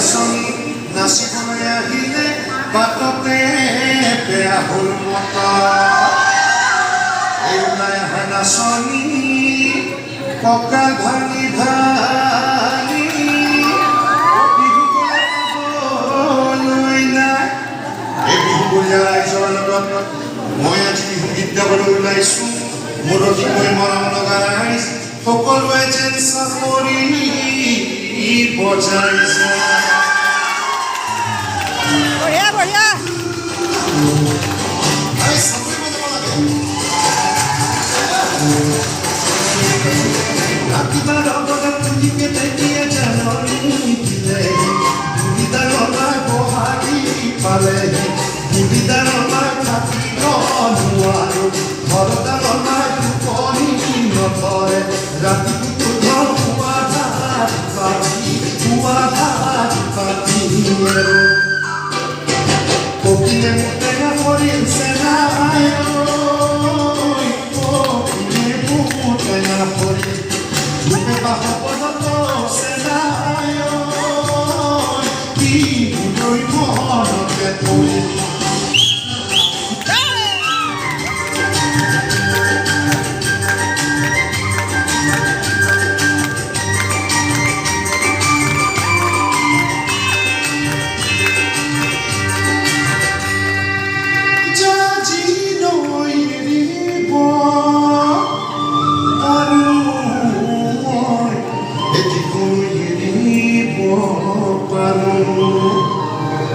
নাচনী নাচিবলৈ আহিলে বাটতে বেয়া হ'ল মতৰ এই ওলাই অহা নাচনী কঁকাল ভাঙি ভাঙি বিহু গাবলৈ নাই এই বিহু বলীয়া ৰাইজৰ লগত মই আজি বিহু গীত গাবলৈ ওলাইছোঁ মোৰ অতিকৈ মৰম লগা ৰাইজ সকলোৱে যেন চাপৰি বজাইছে বঢ়িয়া বঢ়িয়া ৰাতিপুৱা লগতে তুলিকে তেতিয়া জাননী দিলে দুবিধা লগাই বহাগী পালে দুবিধা লগাই থাকিব নোৱাৰো ঘৰতে লগাই টোপনি নধৰে ৰাতিপুৱা পুৱা ভাত পাতি কপিলে মুটেঙা পৰিল চেনাই কপিলে মুটেঙা পৰিল দুপে বাহ পদত চেনাই কি বুলৈ মনতে পৰিল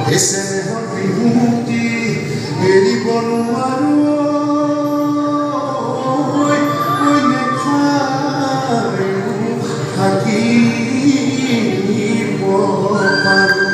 ese mejor tributi eres por un hoy me cae aquí por paro